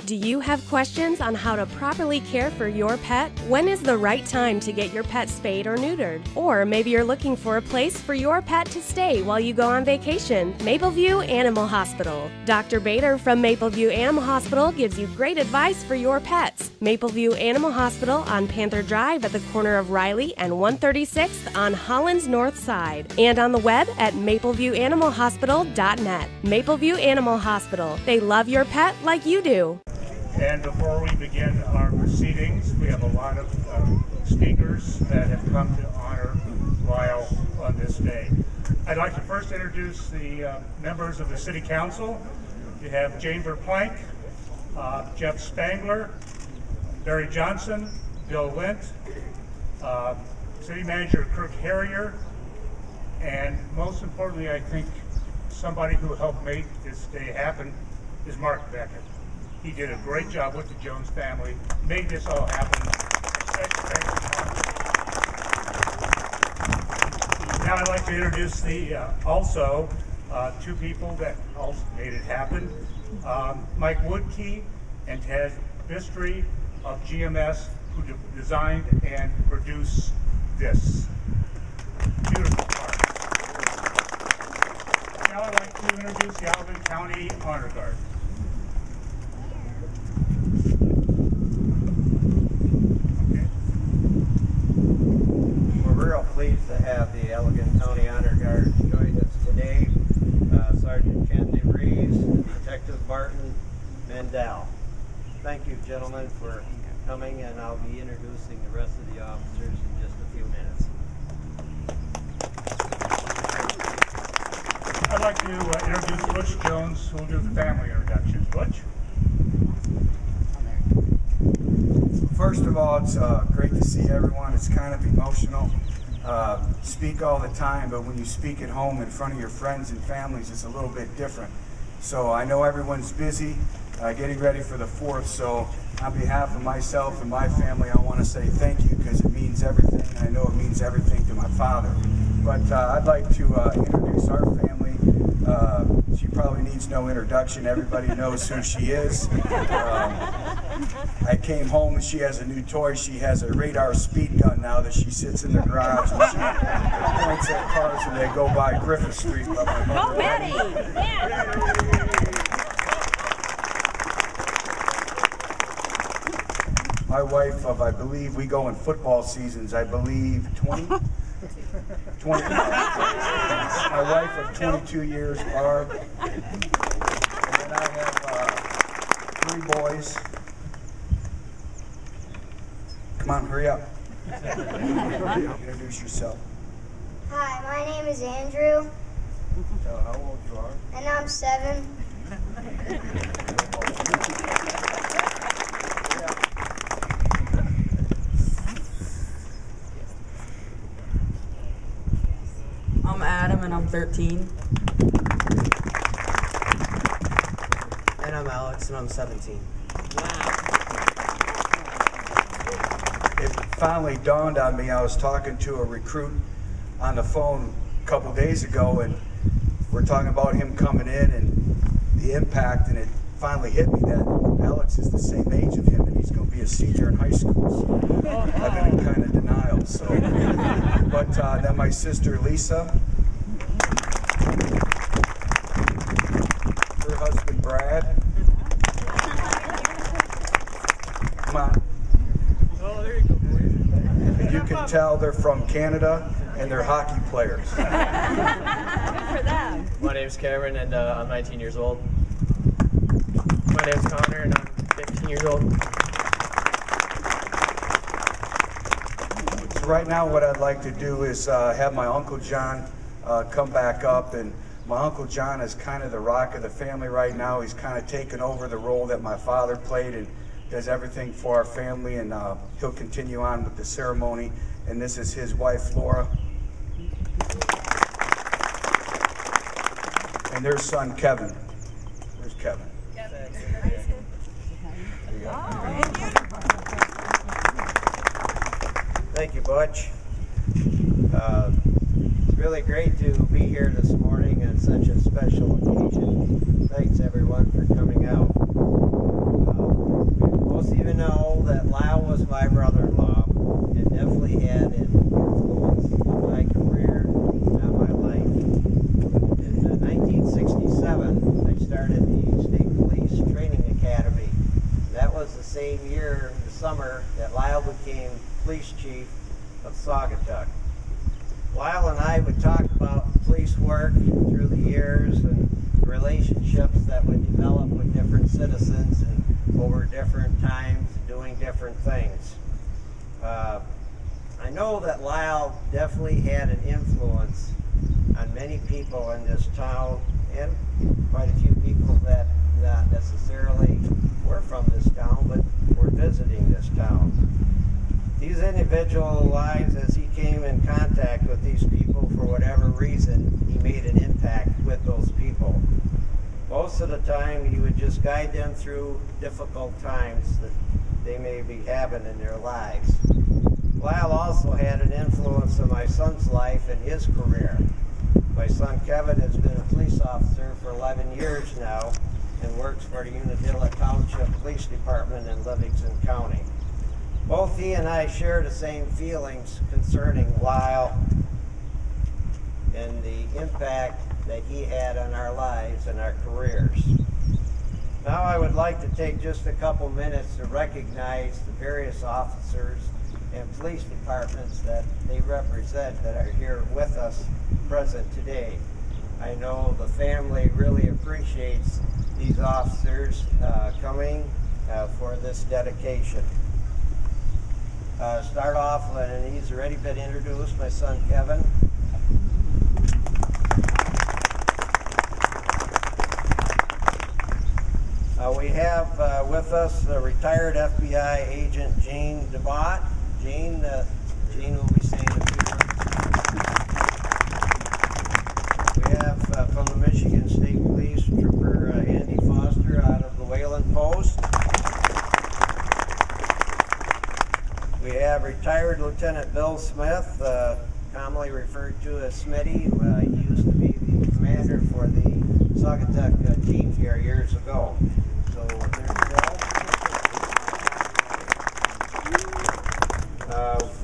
Do you have questions on how to properly care for your pet? When is the right time to get your pet spayed or neutered? Or maybe you're looking for a place for your pet to stay while you go on vacation. Mapleview Animal Hospital. Dr. Bader from Mapleview Animal Hospital gives you great advice for your pets. Mapleview Animal Hospital on Panther Drive at the corner of Riley and 136th on Holland's North Side. And on the web at mapleviewanimalhospital.net. Mapleview Animal Hospital. They love your pet like you do. And before we begin our proceedings, we have a lot of speakers that have come to honor Lyle on this day. I'd like to first introduce the members of the City Council. You have Jane Verplank, Jeff Spangler, Barry Johnson, Bill Lint, City Manager Kirk Harrier, and most importantly, I think somebody who helped make this day happen is Mark Beckett. He did a great job with the Jones family, made this all happen. Now I'd like to introduce also two people that also made it happen. Mike Woodkey and Ted Bistry of GMS, who designed and produced this beautiful park. Now I'd like to introduce the Alvin County Honor Guard. We're real pleased to have the Allegan County Honor Guard join us today. Sergeant Ken DeVries, Detective Martin Mendel. Thank you, gentlemen, for coming, and I'll be introducing the rest of the officers in just a few minutes. I'd like to introduce Butch Jones, who will do the family introductions. Butch? First of all, it's great to see everyone. It's kind of emotional. Speak all the time, but when you speak at home in front of your friends and families, it's a little bit different. So I know everyone's busy getting ready for the 4th, so on behalf of myself and my family, I want to say thank you, because it means everything, and I know it means everything to my father. But I'd like to introduce our family. She probably needs no introduction. Everybody knows who she is. I came home and she has a new toy. She has a radar speed gun now that she sits in the garage and she points at cars and they go by Griffith Street. Go Betty! My wife of, I believe, we go in football seasons, I believe 20? 20. My wife of 22 years, Barb. And then I have 3 boys. Come on, hurry up. Introduce yourself. Hi, my name is Andrew. Tell how old you are. And I'm 7. I'm Adam and I'm 13. And I'm Alex and I'm 17. It finally dawned on me. I was talking to a recruit on the phone a couple days ago, and we're talking about him coming in and the impact, and it finally hit me that Alex is the same age of him and he's going to be a senior in high school. So I've been in kind of denial. So, but then my sister Lisa, her husband Brad. Come on. Oh, there you go, boys. And you can tell they're from Canada and they're hockey players. Good for them. My name's Cameron and I'm 19 years old. My name's Connor and I'm 15 years old. So right now what I'd like to do is have my Uncle John come back up, and my Uncle John is kind of the rock of the family right now. He's kind of taken over the role that my father played and does everything for our family, and he'll continue on with the ceremony. And this is his wife, Laura. And their son, Kevin. Where's Kevin? There you go. Thank you, Butch. It's really great to be here this morning on such a special occasion. Thanks, everyone, for coming out. that Lyle was my brother-in-law and definitely had an influence on my career and my life. In 1967, I started the State Police Training Academy. That was the same year, in the summer, that Lyle became police chief of Saugatuck. Lyle and I would talk about police work through the years and relationships that would develop with different citizens and over different times doing different things. I know that Lyle definitely had an influence on many people in this town and quite a few people that not necessarily were from this town but were visiting this town. These individual lives, as he came in contact with these people for whatever reason, he made an impact with those people. Most of the time, he would just guide them through difficult times that they may be having in their lives. Lyle also had an influence on my son's life and his career. My son Kevin has been a police officer for 11 years now and works for the Unadilla Township Police Department in Livingston County. Both he and I share the same feelings concerning Lyle and the impact that he had on our lives and our careers. Now I would like to take just a couple minutes to recognize the various officers and police departments that they represent that are here with us present today. I know the family really appreciates these officers coming for this dedication. Start off, and he's already been introduced, my son Kevin. We have with us retired FBI agent Gene DeBott. Gene will be saying a few words. We have from the Michigan State Police Trooper Andy Foster out of the Wayland Post. We have retired Lieutenant Bill Smith, commonly referred to as Smitty. He used to be the commander for the Saugatuck team here years ago. So there's Bill.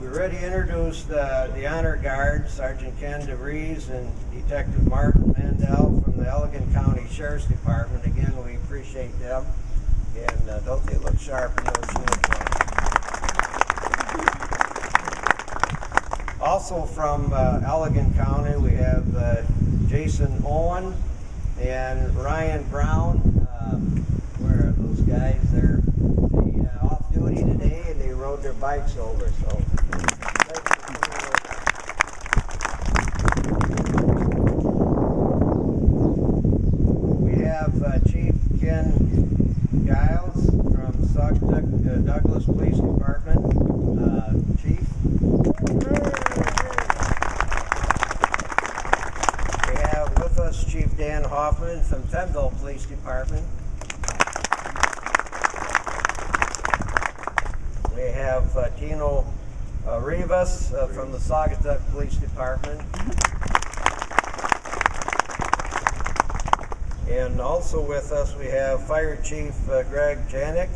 We already introduced the Honor Guard, Sergeant Ken DeVries and Detective Martin Mandel from the Allegan County Sheriff's Department. Again, we appreciate them. And don't they look sharp in those uniforms? Also from Allegan County, we have Jason Owen and Ryan Brown. Where are those guys? They're off duty today and they rode their bikes over. So we have Chief Ken Giles from Saugatuck Douglas Police Department. Chief. We have with us Chief Dan Hoffman from Fenville Police Department. We have Tino Rivas from the Saugatuck Police Department. And also with us we have Fire Chief Greg Janik,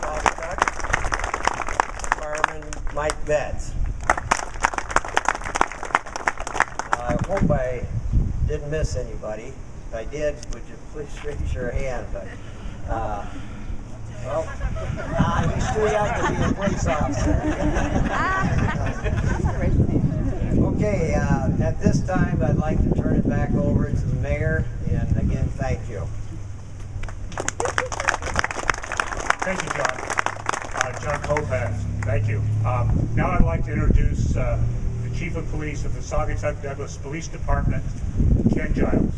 Saugatuck, Fireman Mike Betts. I hope I didn't miss anybody. If I did, would you please raise your hand? But, well, he's too young to be a police officer. Okay, at this time, I'd like to turn it back over to the mayor, and again, thank you. Thank you, John. John Kovacs, thank you. Now I'd like to introduce the Chief of Police of the Saugatuck Douglas Police Department, Ken Giles.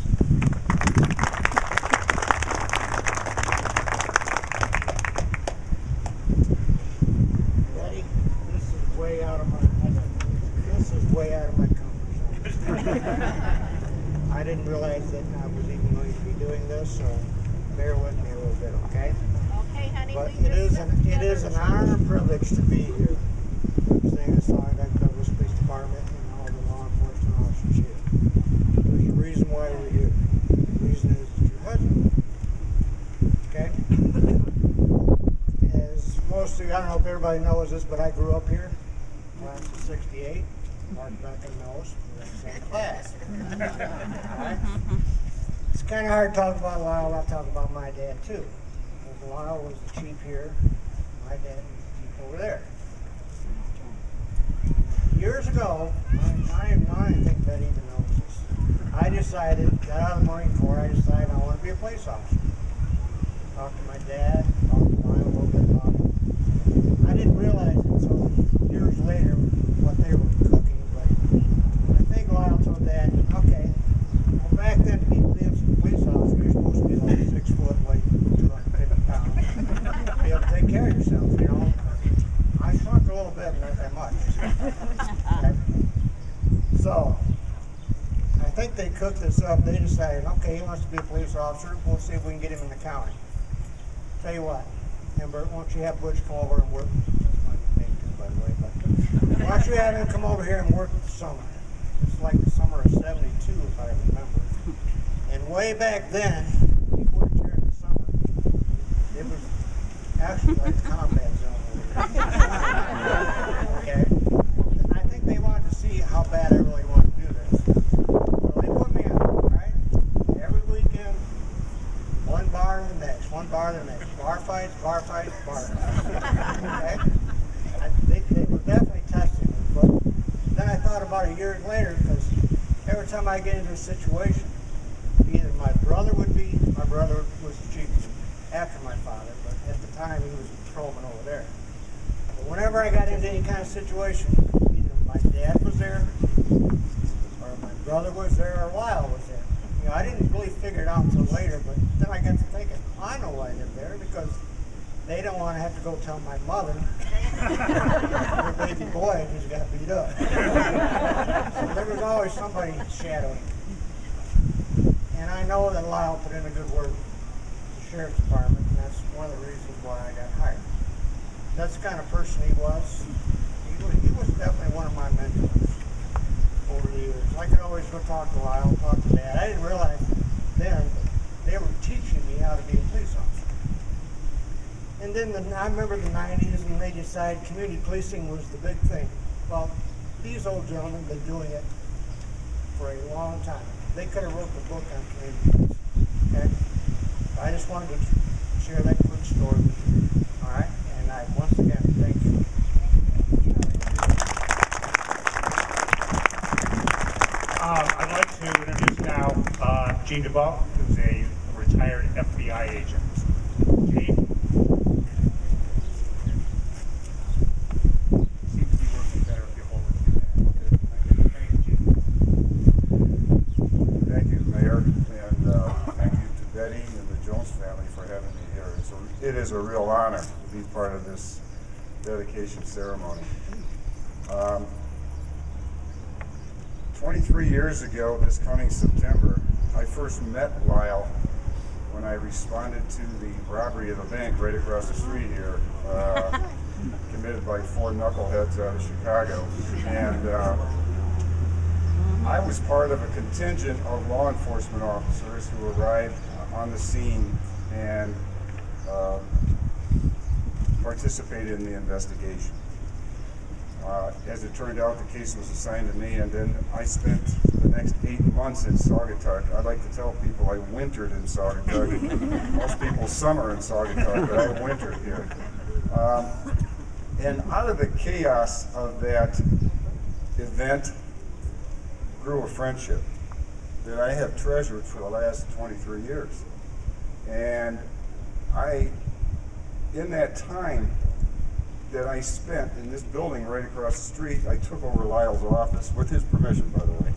I didn't realize that I was even going to be doing this, so bear with me a little bit, okay? Okay, honey. But it is an honor and privilege to be here, representing the Saugatuck Douglas Police Department and all the law enforcement officers here. There's a reason why we're here. The reason is that your husband, okay? most of you, I don't know if everybody knows this, but I grew up here. Class of 68. Mark Becker knows. We're in the same class. Right? It's kind of hard to talk about Lyle. I'll talk about my dad too. Well, Lyle was the chief here. My dad was the chief over there. Years ago, I think Betty even knows this. I decided, got out of the Marine Corps, I decided I want to be a police officer. Talked to my dad, talked to Lyle a little bit about it. I didn't realize it until years later what they were cooking, but I think Lyle told Dad, okay, well back then to be a police officer, you're supposed to be like 6 foot, weigh 250 pounds, be able to take care of yourself, you know. I shrunk a little bit, but not that much. Okay. So, I think they cooked this up. They decided, okay, he wants to be a police officer. We'll see if we can get him in the county. Tell you what, Amber, why don't you have Butch come over and work? That's my name too, by the way. But why don't you have him come over here and work the summer? It's like the summer of '72, if I remember. And way back then, he worked here in the summer. It was actually like combat zone. Okay. I think they wanted to see how bad I really wanted to do this. So they put me on, right? Every weekend, one bar to the next, one bar to the next. Bar fights, bar fights, bar fights. Okay? They were definitely testing me, but then I thought about it years later, because every time I get into a situation, either my brother was the chief after my father, but at the time he was a patrolman over there. Whenever I got into any kind of situation, either my dad was there, or my brother was there, or Lyle was there. You know, I didn't really figure it out until later, but then I got to thinking, I know why they're there, because they don't want to have to go tell my mother their baby boy just got beat up. So there was always somebody shadowing. And I know that Lyle put in a good word with the sheriff's department, and that's one of the reasons why I got hired. That's the kind of person he was. He was definitely one of my mentors over the years. I could always go talk to Lyle, talk to Dad. I didn't realize then they were teaching me how to be a police officer. And then I remember the 90s, and they decided community policing was the big thing. Well, these old gentlemen have been doing it for a long time. They could have wrote the book on community policing. Okay? I just wanted to share that quick story with you. All right? And once again, thank you. I'd like to introduce now Gene DeBuff, who's a retired FBI agent. Gene? Seems to be working better if you hold it. Thank you, Gene. Thank you, Mayor, and thank you to Betty and the Jones family for having me here. It is a real honor to be part of this dedication ceremony. 23 years ago, this coming September, I first met Lyle when I responded to the robbery of a bank right across the street here, committed by 4 knuckleheads out of Chicago. And I was part of a contingent of law enforcement officers who arrived on the scene and participated in the investigation. As it turned out, the case was assigned to me, and then I spent the next 8 months in R-Saugatuck. I like to tell people I wintered in R-Saugatuck. Most people summer in R-Saugatuck, but I wintered here. And out of the chaos of that event grew a friendship that I have treasured for the last 23 years. And in that time that I spent in this building right across the street, I took over Lyle's office, with his permission, by the way.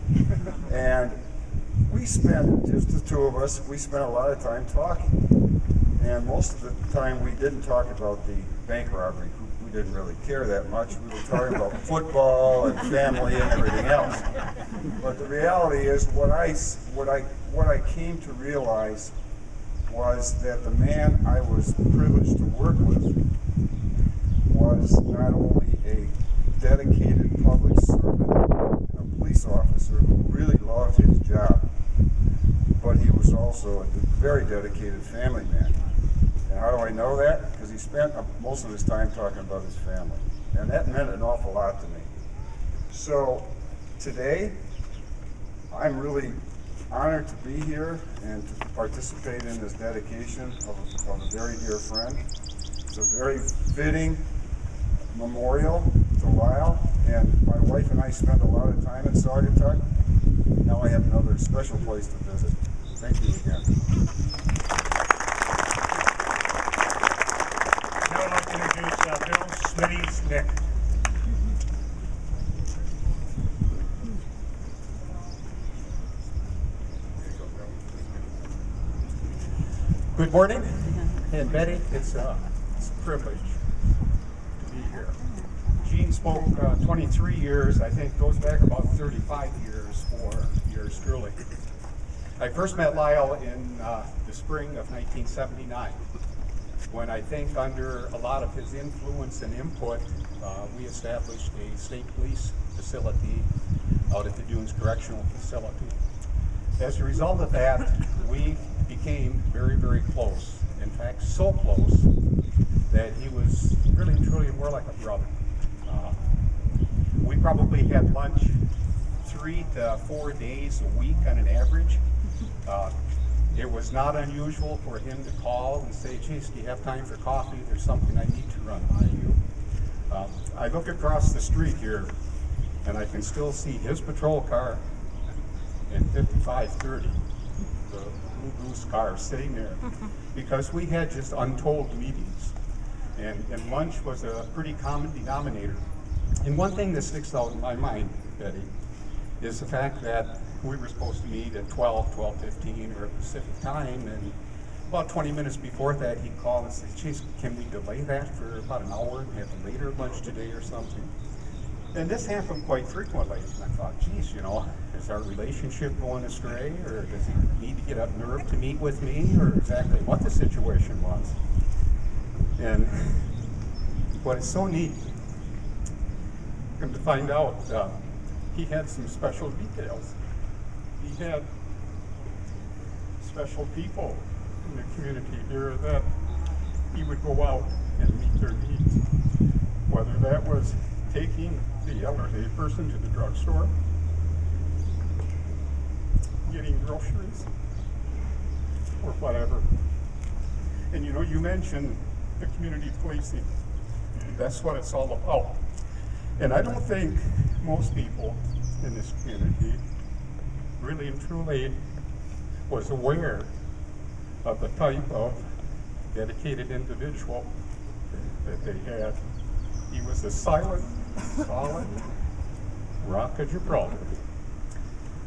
And we spent, just the two of us, we spent a lot of time talking. And most of the time we didn't talk about the bank robbery. We didn't really care that much. We were talking about football and family and everything else. But the reality is, what I came to realize was that the man I was privileged to work with was not only a dedicated public servant and a police officer who really loved his job, but he was also a very dedicated family man. And how do I know that? Because he spent most of his time talking about his family, and that meant an awful lot to me. So today, I'm really honored to be here and to participate in this dedication of a very dear friend. It's a very fitting memorial to Lyle, and my wife and I spent a lot of time at R-Saugatuck. Now I have another special place to visit. Thank you again. Now I'd like to introduce Bill Smitty's Nick. Good morning, and Betty, it's a privilege to be here. Gene spoke 23 years, I think goes back about 35 years for yours truly. I first met Lyle in the spring of 1979, when I think under a lot of his influence and input, we established a state police facility out at the Dunes Correctional Facility. As a result of that, we became very, very close. In fact, so close that he was really truly more like a brother. We probably had lunch 3 to 4 days a week on an average. It was not unusual for him to call and say, geez, do you have time for coffee? There's something I need to run by you. I look across the street here and I can still see his patrol car and 5530, the Blue Goose car sitting there, because we had just untold meetings. And lunch was a pretty common denominator. And one thing that sticks out in my mind, Betty, is the fact that we were supposed to meet at 12:15 or a Pacific time, and about 20 minutes before that he'd call and say, geez, can we delay that for about an hour and have a later lunch today or something? And this happened quite frequently, and I thought, geez, you know, is our relationship going astray, or does he need to get up nerve to meet with me, or exactly what the situation was? And what is so neat, come to find out, he had some special details. He had special people in the community here that he would go out and meet their needs, whether that was taking the elderly person to the drugstore, getting groceries, or whatever. And you know, you mentioned the community policing. That's what it's all about. And I don't think most people in this community really and truly was aware of the type of dedicated individual that they had. He was a silent, solid rock of Gibraltar.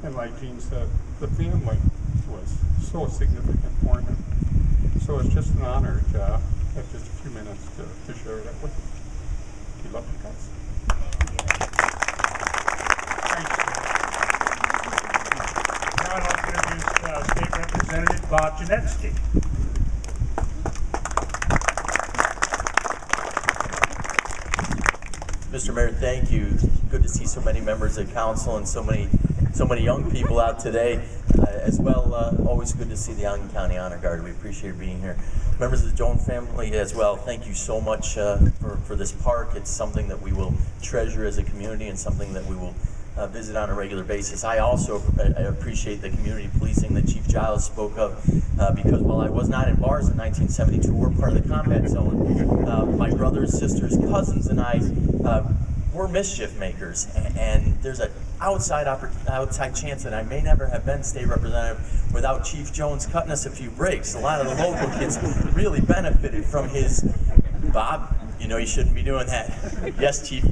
And like Gene said, the family was so significant for him. So it's just an honor to have just a few minutes to share that with you. We love you guys. Thank you. Now I'd like to introduce State Representative Genetski. Mr. Mayor, thank you. Good to see so many members of council and so many young people out today. As well, always good to see the Allegan County Honor Guard. We appreciate being here. Members of the Jones family as well, thank you so much for this park. It's something that we will treasure as a community and something that we will visit on a regular basis. I also appreciate the community policing that Chief Giles spoke of, because while I was not in bars in 1972, we're part of the combat zone. My brothers, sisters, cousins, and I were mischief makers, and there's an outside chance that I may never have been state representative without Chief Jones cutting us a few breaks. A lot of the local kids really benefited from his, Bob, you know you shouldn't be doing that. Yes, Chief.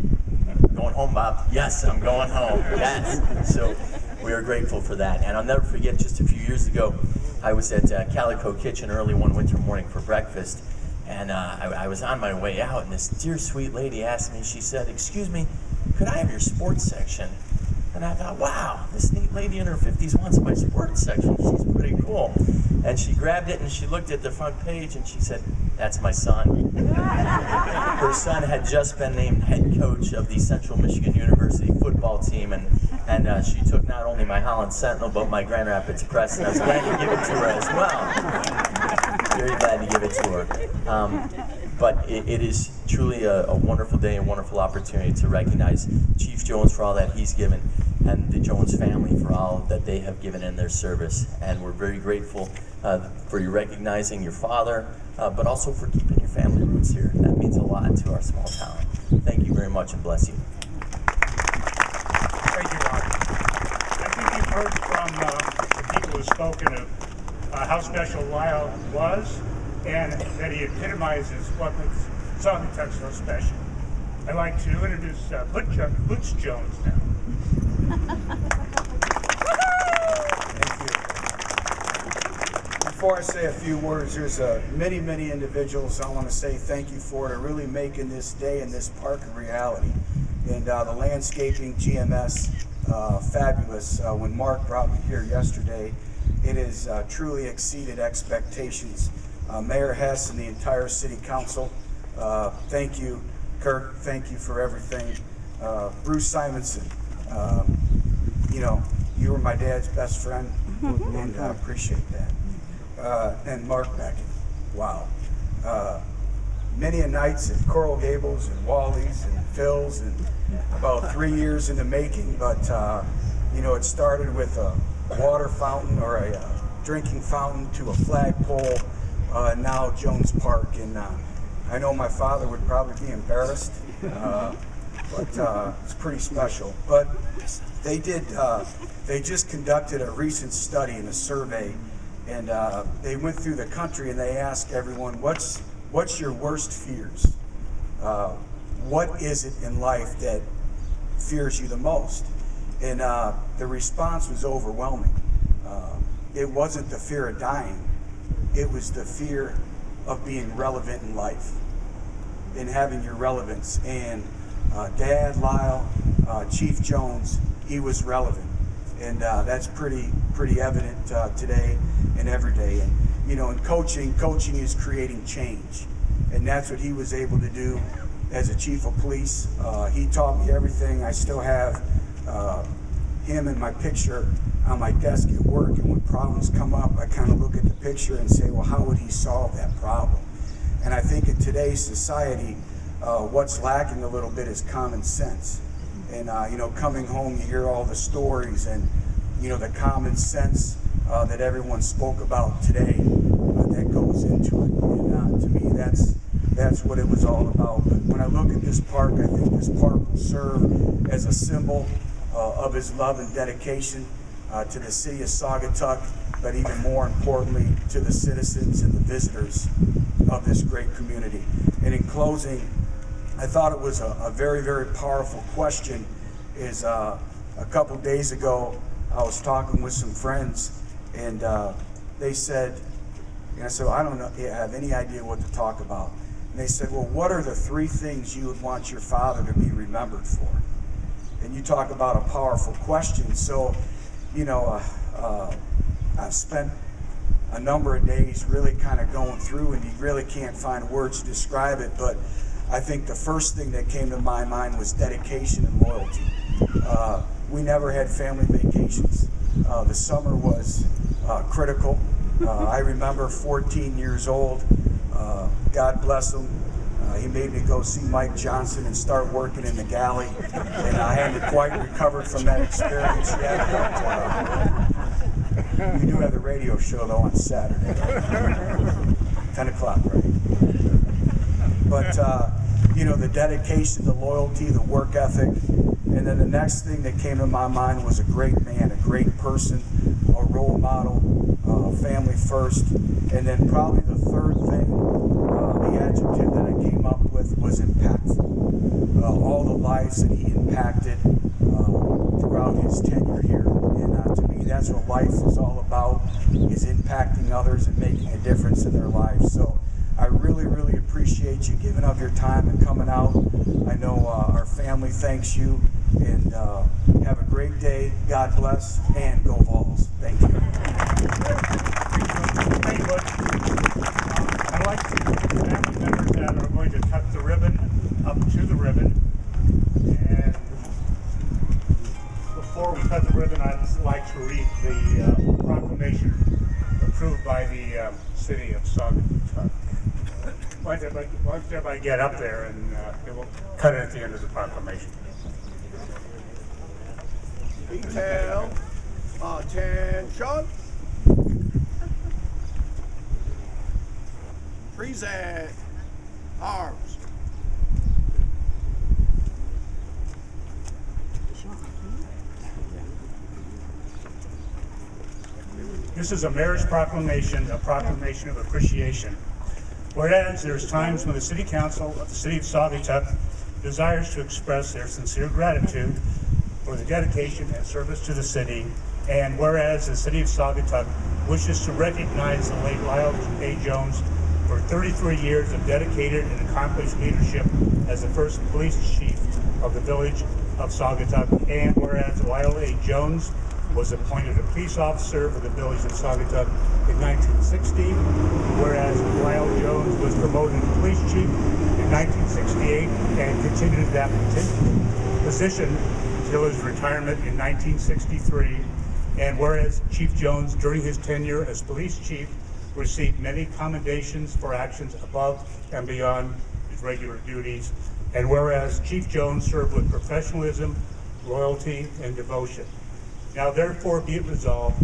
Going home, Bob. Yes, I'm going home. Yes. So we are grateful for that. And I'll never forget, just a few years ago, I was at Calico Kitchen early one winter morning for breakfast, and I was on my way out, and this dear sweet lady asked me, she said, excuse me, could I have your sports section? And I thought, wow, this neat lady in her 50s wants my sports section. She's pretty cool. And she grabbed it and she looked at the front page and she said, that's my son. Her son had just been named head coach of the Central Michigan University football team, and she took not only my Holland Sentinel, but my Grand Rapids Press, and I was glad to give it to her as well. Very glad to give it to her. But it is truly a wonderful day, a wonderful opportunity to recognize Chief Jones for all that he's given, and the Jones family for all that they have given in their service. And we're very grateful for you recognizing your father, but also for keeping your family roots here. That means a lot to our small town. Thank you very much, and bless you. Thank you, Mark. I think you've heard from the people who have spoken of how special Lyle was, and that he epitomizes what makes R-Saugatuck so special. I'd like to introduce Butch Jones now. Thank you. Before I say a few words, there's many, many individuals I want to say thank you for really making this day and this park a reality. And the landscaping, GMS, fabulous. When Mark brought me here yesterday, it has truly exceeded expectations. Mayor Hess and the entire city council, thank you. Kirk, thank you for everything. Bruce Simonson, you know, you were my dad's best friend, and I appreciate that. And Mark Beckett, wow. Many a nights at Coral Gables and Wally's and Phil's, and about 3 years in the making, but you know, it started with a water fountain or a drinking fountain to a flagpole, now Jones Park. And I know my father would probably be embarrassed, but it's pretty special. But they just conducted a recent study and a survey, and they went through the country and they asked everyone, what's your worst fears? What is it in life that fears you the most? And the response was overwhelming. It wasn't the fear of dying, it was the fear of being relevant in life and having your relevance. And Dad, Lyle, Chief Jones, he was relevant. And that's pretty evident today and every day. And you know, in coaching is creating change. And that's what he was able to do as a chief of police. He taught me everything. I still have him and my picture on my desk at work, and when problems come up, I kind of look at the picture and say, well, how would he solve that problem? And I think in today's society, what's lacking a little bit is common sense. And you know, coming home, you hear all the stories and you know, the common sense that everyone spoke about today that goes into it. And to me, that's what it was all about. But when I look at this park, I think this park will serve as a symbol of his love and dedication to the city of Saugatuck, but even more importantly, to the citizens and the visitors of this great community. And in closing, I thought it was a very, very powerful question. Is a couple days ago, I was talking with some friends, and they said, and I said, well, I don't know, have any idea what to talk about. And they said, well, what are the 3 things you would want your father to be remembered for? And you talk about a powerful question. So, you know, I've spent a number of days really kind of going through, and you really can't find words to describe it, but I think the first thing that came to my mind was dedication and loyalty. We never had family vacations. The summer was critical. I remember 14 years old, God bless him, he made me go see Mike Johnson and start working in the galley, and I hadn't quite recovered from that experience yet, but we do have the radio show though on Saturday, 10 o'clock, right? But you know, the dedication, the loyalty, the work ethic, and then the next thing that came to my mind was a great man, a great person, a role model, family first, and then probably the third thing, the adjective that I came up with was impactful. All the lives that he impacted throughout his tenure here, and to me, that's what life is all about, is impacting others and making a difference in their lives. So I really, really appreciate you giving up your time and coming out. I know our family thanks you, and have a great day. God bless, and go Vols. Thank you. Thank you, Butch. I'd like to thank the family members that are going to cut the ribbon up to the ribbon. And before we cut the ribbon, I'd like to read the proclamation approved by the city of Saugatuck. Why don't everybody get up there and we'll cut it at the end of the proclamation. Detail, attention. Present arms. This is a mayor's proclamation, a proclamation of appreciation. Whereas there's times when the City Council of the City of Saugatuck desires to express their sincere gratitude for the dedication and service to the city, and whereas the City of Saugatuck wishes to recognize the late Lyle A. Jones for 33 years of dedicated and accomplished leadership as the first police chief of the village of Saugatuck, and whereas Lyle A. Jones was appointed a police officer for the village of Saugatuck in 1960, whereas Lyle Jones was promoted to police chief in 1968 and continued that position until his retirement in 1963, and whereas Chief Jones, during his tenure as police chief, received many commendations for actions above and beyond his regular duties, and whereas Chief Jones served with professionalism, loyalty, and devotion. Now therefore be it resolved,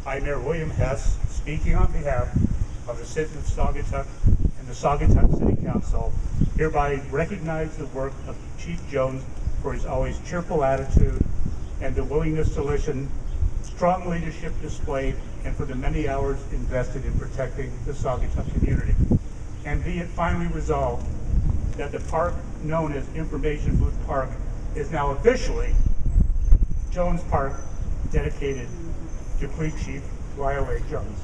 I, Mayor William Hess, speaking on behalf of the city of Saugatuck and the Saugatuck City Council, hereby recognize the work of Chief Jones for his always cheerful attitude and the willingness to listen, strong leadership displayed, and for the many hours invested in protecting the Saugatuck community. And be it finally resolved that the park known as Information Booth Park is now officially Jones Park, dedicated to Police Chief Lyle A. Jones.